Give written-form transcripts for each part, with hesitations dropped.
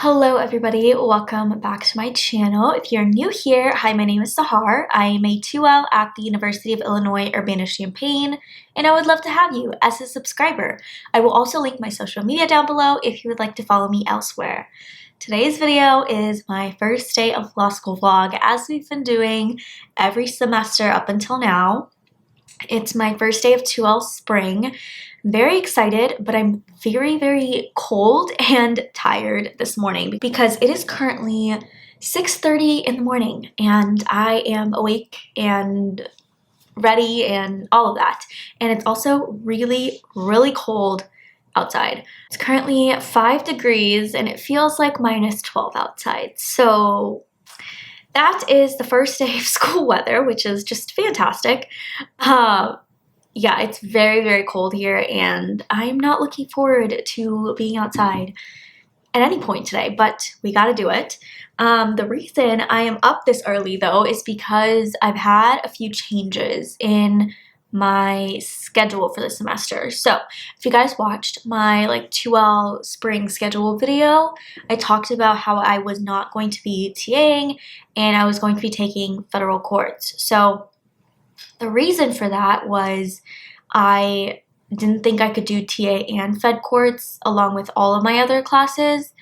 Hello everybody, welcome back to my channel. If you're new here, hi, my name is Sahar. I am a 2L at the University of Illinois, Urbana-Champaign, and I would love to have you as a subscriber. I will also link my social media down below if you would like to follow me elsewhere. Today's video is my first day of law school vlog, as we've been doing every semester up until now. It's my first day of 2L spring. I'm very excited, but I'm very cold and tired this morning because it is currently 6:30 in the morning and I am awake and ready and all of that. And it's also really cold outside. It's currently 5 degrees and it feels like -12 outside. So that is the first day of school weather, which is just fantastic. Yeah, it's very cold here and I'm not looking forward to being outside at any point today, but we gotta do it. The reason I am up this early though is because I've had a few changes in my schedule for the semester. So if you guys watched my 2L spring schedule video, I talked about how I was not going to be TAing and I was going to be taking federal courts. So the reason for that was I didn't think I could do TA and Fed courts along with all of my other classes,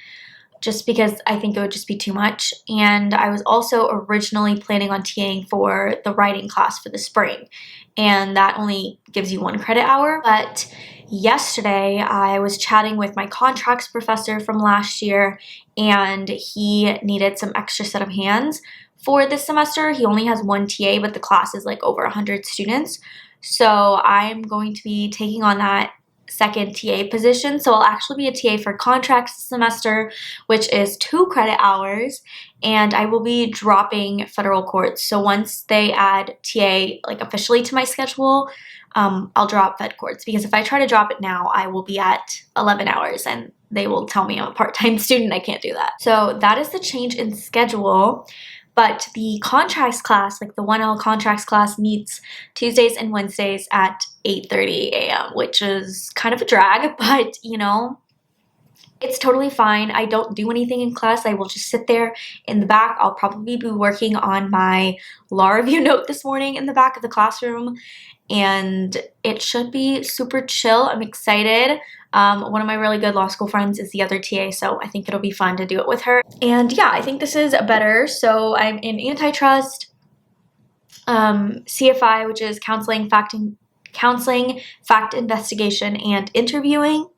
just because I think it would just be too much. And I was also originally planning on TAing for the writing class for the spring, and that only gives you 1 credit hour. But yesterday I was chatting with my contracts professor from last year and he needed some extra set of hands for this semester. He only has 1 TA, but the class is like over 100 students. So I'm going to be taking on that second TA position. So I'll actually be a TA for contracts this semester, which is 2 credit hours, and I will be dropping federal courts. So once they add TA officially to my schedule, I'll drop Fed courts, because if I try to drop it now, I will be at 11 hours and they will tell me I'm a part-time student. I can't do that. So that is the change in schedule. But the contracts class, the 1L contracts class, meets Tuesdays and Wednesdays at 8:30 a.m., which is kind of a drag, but you know, it's totally fine. I don't do anything in class. I will just sit there in the back. I'll probably be working on my law review note this morning in the back of the classroom, and it should be super chill. I'm excited. One of my really good law school friends is the other TA, so I think it'll be fun to do it with her. And yeah, I think this is better. So I'm in antitrust, CFI, which is counseling, fact investigation, and interviewing,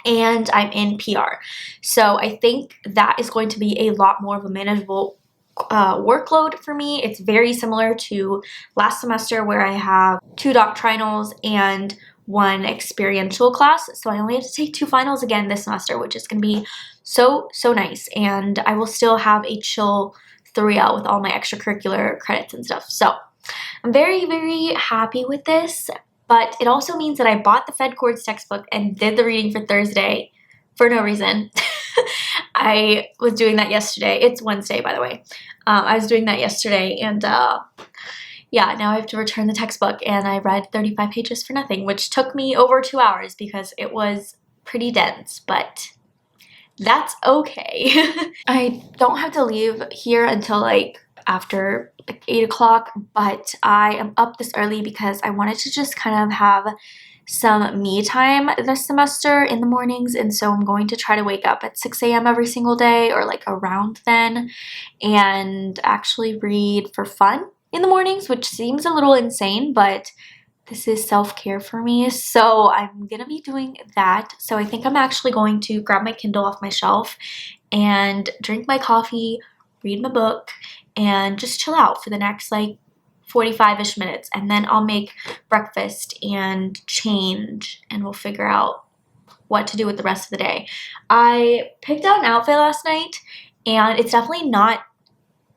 and I'm in PR. So I think that is going to be a lot more of a manageable workload for me. It's very similar to last semester where I have 2 doctrinals and 1 experiential class. So I only have to take 2 finals again this semester, which is going to be so nice. And I will still have a chill 3L with all my extracurricular credits and stuff. So I'm very happy with this, but it also means that I bought the Fed Courts textbook and did the reading for Thursday for no reason. I was doing that yesterday. It's Wednesday, by the way. I was doing that yesterday, and yeah, now I have to return the textbook, and I read 35 pages for nothing, which took me over 2 hours because it was pretty dense, but that's okay. I don't have to leave here until after 8 o'clock, but I am up this early because I wanted to just kind of have some me time this semester in the mornings, and so I'm going to try to wake up at 6 a.m. every single day, or around then, and actually read for fun in the mornings, which seems a little insane, but this is self-care for me, so I'm gonna be doing that. So I think I'm actually going to grab my Kindle off my shelf and drink my coffee, read my book, and just chill out for the next 45-ish minutes, and then I'll make breakfast and change, and we'll figure out what to do with the rest of the day. I picked out an outfit last night, and it's definitely not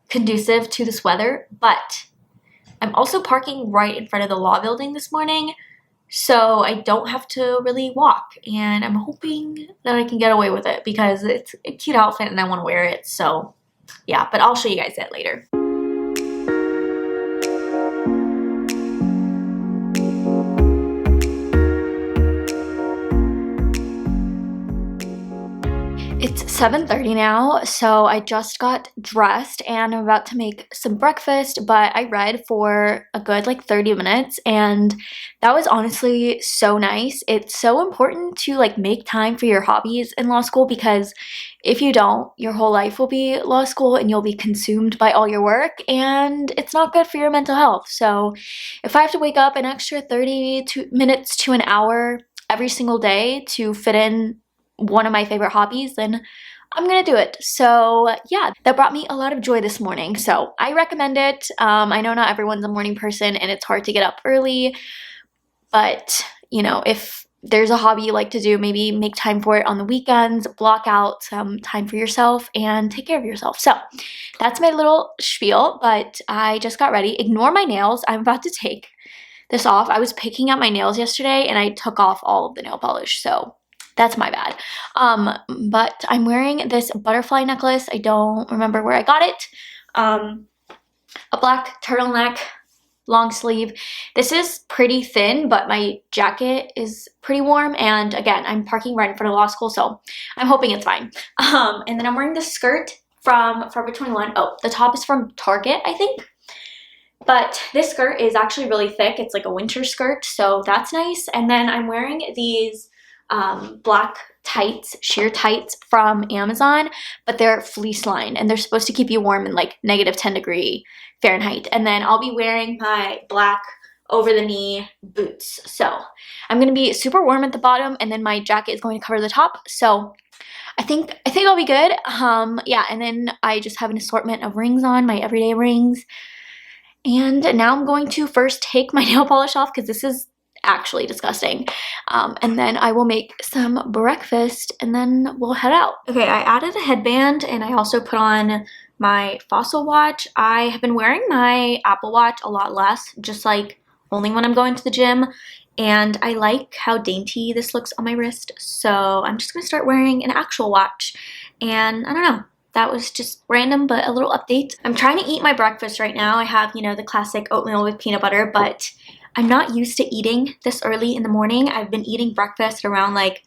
conducive to this weather, but I'm also parking right in front of the law building this morning, so I don't have to really walk, and I'm hoping that I can get away with it because it's a cute outfit and I want to wear it. So yeah, but I'll show you guys that later. It's 7:30 now, so I just got dressed and I'm about to make some breakfast, but I read for a good like 30 minutes and that was honestly so nice. It's so important to like make time for your hobbies in law school because if you don't, your whole life will be law school and you'll be consumed by all your work and it's not good for your mental health. So if I have to wake up an extra 30 minutes to an hour every single day to fit in one of my favorite hobbies, then I'm gonna do it. So yeah, that brought me a lot of joy this morning. So I recommend it. I know not everyone's a morning person and it's hard to get up early, but you know, if there's a hobby you like to do, maybe make time for it on the weekends, block out some time for yourself and take care of yourself. So that's my little spiel, but I just got ready. Ignore my nails. I'm about to take this off. I was picking up my nails yesterday and I took off all of the nail polish, so that's my bad. But I'm wearing this butterfly necklace. I don't remember where I got it. A black turtleneck, long sleeve. This is pretty thin, but my jacket is pretty warm. And again, I'm parking right in front of law school, so I'm hoping it's fine. And then I'm wearing this skirt from Forever 21. Oh, the top is from Target, I think. But this skirt is actually really thick. It's like a winter skirt, so that's nice. And then I'm wearing these black tights, sheer tights from Amazon, but they're fleece lined and they're supposed to keep you warm in like -10 degree Fahrenheit. And then I'll be wearing my black over the knee boots. So I'm gonna be super warm at the bottom and then my jacket is going to cover the top. So I think I'll be good. Yeah, and then I just have an assortment of rings on, my everyday rings. And now I'm going to first take my nail polish off because this is actually disgusting. And then I will make some breakfast and then we'll head out. Okay, I added a headband and I also put on my Fossil watch. I have been wearing my Apple Watch a lot less, just like only when I'm going to the gym. And I like how dainty this looks on my wrist. So I'm just gonna start wearing an actual watch. And I don't know. That was just random, but a little update. I'm trying to eat my breakfast right now. I have, you know, the classic oatmeal with peanut butter, but I'm not used to eating this early in the morning. I've been eating breakfast around like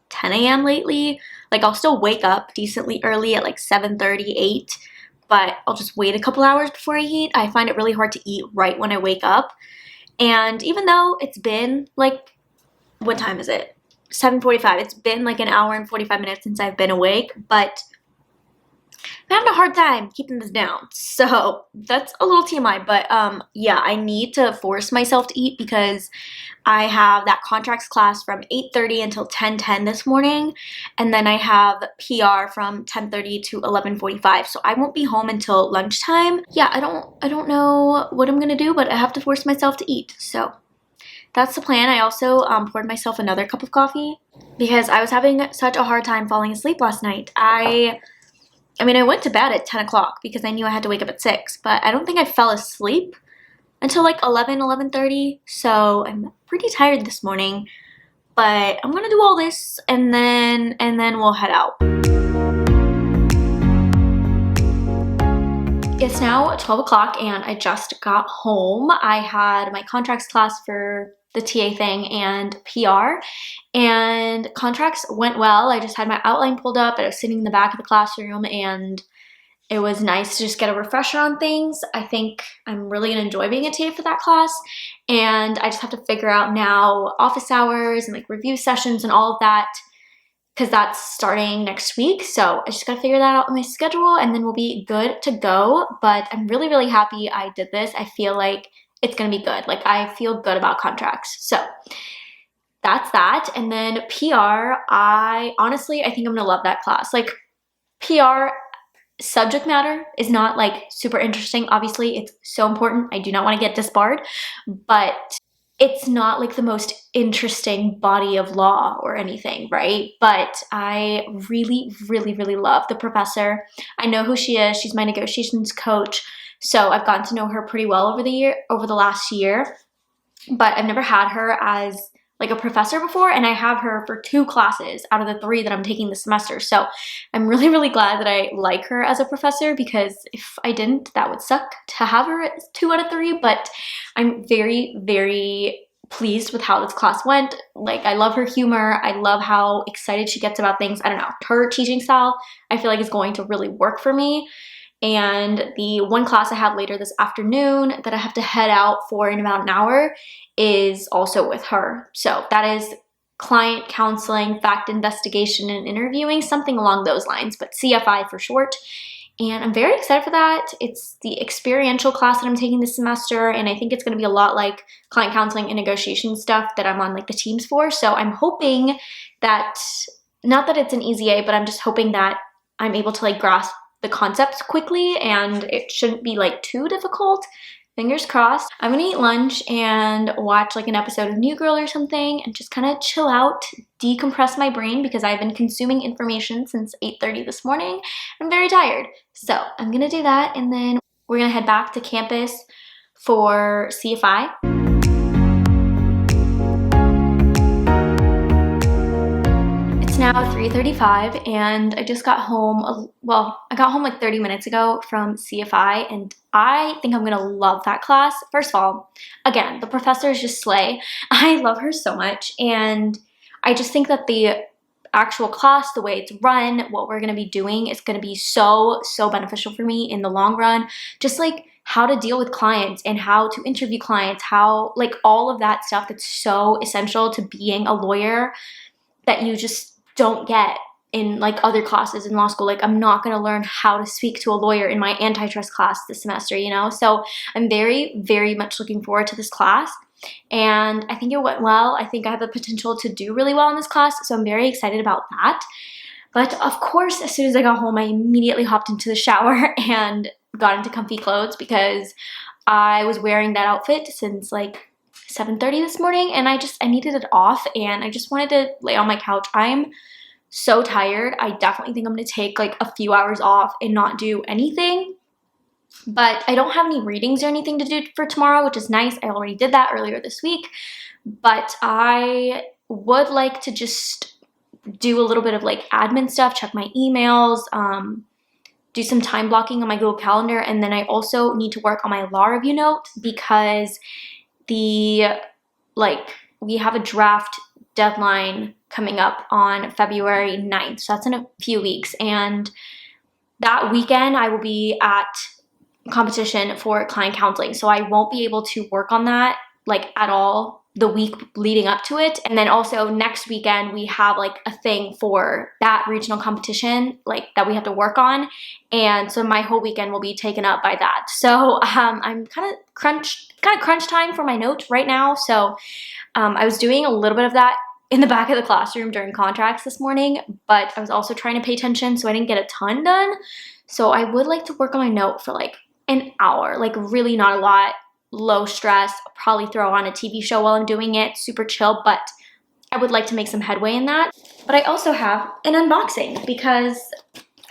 10 a.m. lately. Like I'll still wake up decently early at like 7:30, 8, but I'll just wait a couple hours before I eat. I find it really hard to eat right when I wake up. And even though it's been like, what time is it? 7:45. It's been like an hour and 45 minutes since I've been awake, but I'm having a hard time keeping this down. So that's a little TMI, but yeah, I need to force myself to eat because I have that contracts class from 8:30 until 10:10 this morning, and then I have PR from 10:30 to 11:45. So I won't be home until lunchtime. Yeah, I don't know what I'm gonna do, but I have to force myself to eat. So that's the plan. I also poured myself another cup of coffee because I was having such a hard time falling asleep last night. I mean, I went to bed at 10 o'clock because I knew I had to wake up at 6, but I don't think I fell asleep until like 11:30, so I'm pretty tired this morning, but I'm gonna do all this and then we'll head out. It's now 12 o'clock and I just got home. I had my contracts class for the TA thing and PR, and contracts went well. I just had my outline pulled up and I was sitting in the back of the classroom and it was nice to just get a refresher on things. I think I'm really gonna enjoy being a TA for that class, and I just have to figure out now office hours and like review sessions and all of that because that's starting next week. So I just gotta figure that out in my schedule and then we'll be good to go. But I'm really, really happy I did this. I feel like it's gonna be good. Like I feel good about contracts. So that's that. And then PR, I think I'm gonna love that class. Like PR subject matter is not like super interesting. Obviously it's so important. I do not want to get disbarred, but it's not like the most interesting body of law or anything, right? But I really, really, really love the professor. I know who she is. She's my negotiations coach. So I've gotten to know her pretty well over the last year, but I've never had her as like a professor before, and I have her for 2 classes out of the 3 that I'm taking this semester. So I'm really, really glad that I like her as a professor because if I didn't, that would suck to have her at 2 out of 3, but I'm very, very pleased with how this class went. Like, I love her humor. I love how excited she gets about things. I don't know, her teaching style, I feel like is going to really work for me. And the one class I have later this afternoon that I have to head out for in about an hour is also with her. So that is client counseling, fact investigation, and interviewing, something along those lines, but CFI for short. And I'm very excited for that. It's the experiential class that I'm taking this semester, and I think it's going to be a lot like client counseling and negotiation stuff that I'm on like the teams for. So I'm hoping that, not that it's an easy A, but I'm just hoping that I'm able to like grasp the concepts quickly and it shouldn't be like too difficult. Fingers crossed. I'm gonna eat lunch and watch like an episode of New Girl or something and just kind of chill out, decompress my brain because I've been consuming information since 8:30 this morning. I'm very tired. So I'm gonna do that and then we're gonna head back to campus for CFI. Now 3:35 and I just got home, well, I got home like 30 minutes ago from CFI and I think I'm gonna love that class. First of all, again, the professor is just slay. I love her so much and I just think that the actual class, the way it's run, what we're gonna be doing is gonna be so beneficial for me in the long run. Just like how to deal with clients and how to interview clients, how like all of that stuff that's so essential to being a lawyer that you just don't get in like other classes in law school. Like I'm not going to learn how to speak to a lawyer in my antitrust class this semester, you know? So I'm very much looking forward to this class and I think it went well. I think I have the potential to do really well in this class. So I'm very excited about that. But of course, as soon as I got home, I immediately hopped into the shower and got into comfy clothes because I was wearing that outfit since like 7:30 this morning and I needed it off and I just wanted to lay on my couch. I'm so tired. I definitely think I'm going to take like a few hours off and not do anything. But I don't have any readings or anything to do for tomorrow, which is nice. I already did that earlier this week. But I would like to just do a little bit of like admin stuff, check my emails, do some time blocking on my Google Calendar. And then I also need to work on my law review note because we have a draft deadline coming up on February 9th. So that's in a few weeks. And that weekend I will be at competition for client counseling. So I won't be able to work on that like at all the week leading up to it. And then also next weekend we have like a thing for that regional competition like that we have to work on. And so my whole weekend will be taken up by that. So I'm kind of crunch time for my notes right now. So I was doing a little bit of that in the back of the classroom during contracts this morning, but I was also trying to pay attention so I didn't get a ton done. So I would like to work on my note for like an hour, like really not a lot, low stress. I'll probably throw on a TV show while I'm doing it, super chill, but I would like to make some headway in that. But I also have an unboxing because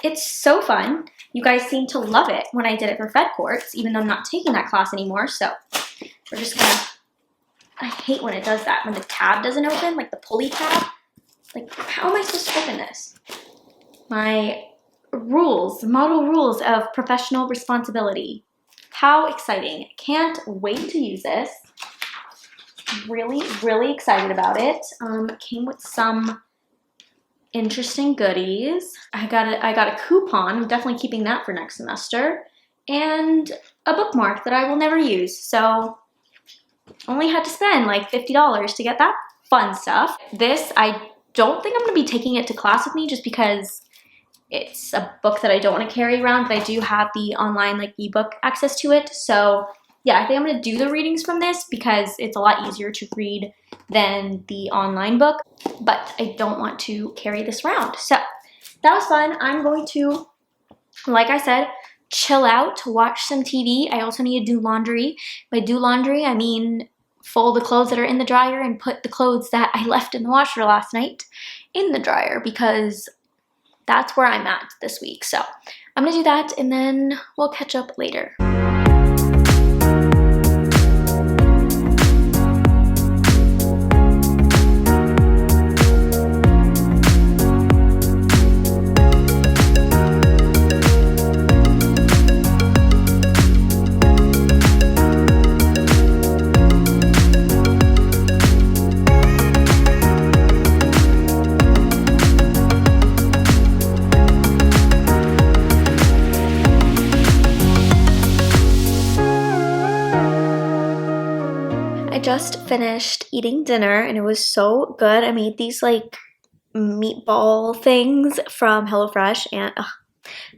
it's so fun. You guys seem to love it when I did it for Fed Courts, even though I'm not taking that class anymore. So we're just gonna, I hate when it does that, when the tab doesn't open, like the pulley tab. Like, how am I supposed to open this? My rules, model rules of professional responsibility. How exciting. Can't wait to use this. Really excited about it. Came with some interesting goodies. I got a coupon. I'm definitely keeping that for next semester. And a bookmark that I will never use. So only had to spend like $50 to get that fun stuff. This, I don't think I'm going to be taking it to class with me just because it's a book that I don't want to carry around, but I do have the online like ebook access to it. So yeah, I think I'm going to do the readings from this because it's a lot easier to read than the online book, but I don't want to carry this around. So that was fun. I'm going to, like I said, chill out, watch some TV. I also need to do laundry. By do laundry, I mean fold the clothes that are in the dryer and put the clothes that I left in the washer last night in the dryer because that's where I'm at this week. So I'm gonna do that and then we'll catch up later. just finished eating dinner and it was so good. I made these like meatball things from HelloFresh, and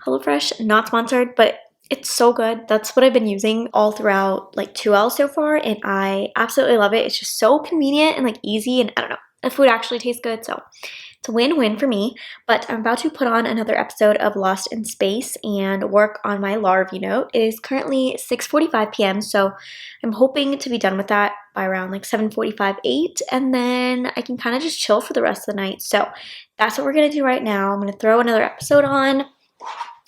HelloFresh, not sponsored, but it's so good. That's what I've been using all throughout like 2L so far, and I absolutely love it. It's just so convenient and like easy, and I don't know, the food actually tastes good, so it's a win-win for me. But I'm about to put on another episode of Lost in Space and work on my law review note. It is currently 6:45 p.m., so I'm hoping to be done with that by around like 7:45, 8, and then I can kind of just chill for the rest of the night. So that's what we're gonna do right now. I'm gonna throw another episode on.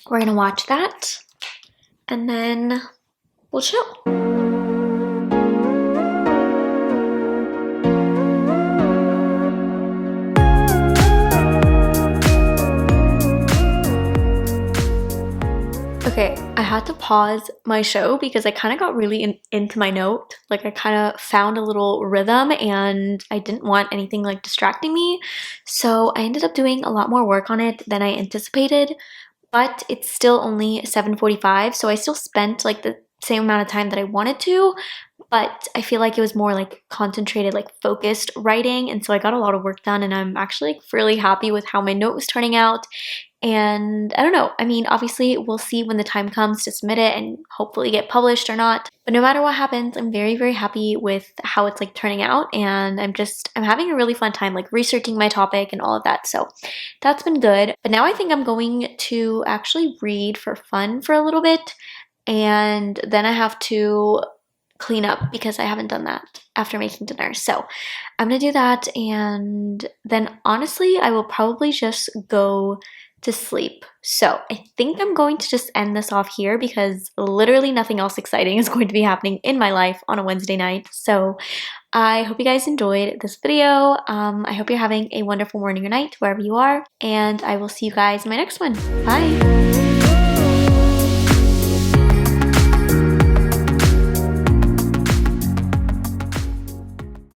We're gonna watch that, and then we'll chill. Okay, I had to pause my show because I kind of got really into my note. Like I kind of found a little rhythm and I didn't want anything like distracting me. So I ended up doing a lot more work on it than I anticipated, but it's still only 7:45, so I still spent like the same amount of time that I wanted to, but I feel like it was more like concentrated, like focused writing, and so I got a lot of work done, and I'm actually like really happy with how my note was turning out. And I don't know, I mean, obviously we'll see when the time comes to submit it and hopefully get published or not. But no matter what happens, I'm very, very happy with how it's like turning out. And I'm having a really fun time like researching my topic and all of that. So that's been good. But now I think I'm going to actually read for fun for a little bit. And then I have to clean up because I haven't done that after making dinner. So I'm gonna do that. And then honestly, I will probably just go to sleep. So I think I'm going to just end this off here because literally nothing else exciting is going to be happening in my life on a Wednesday night. So I hope you guys enjoyed this video. I hope you're having a wonderful morning or night wherever you are, and I will see you guys in my next one. Bye!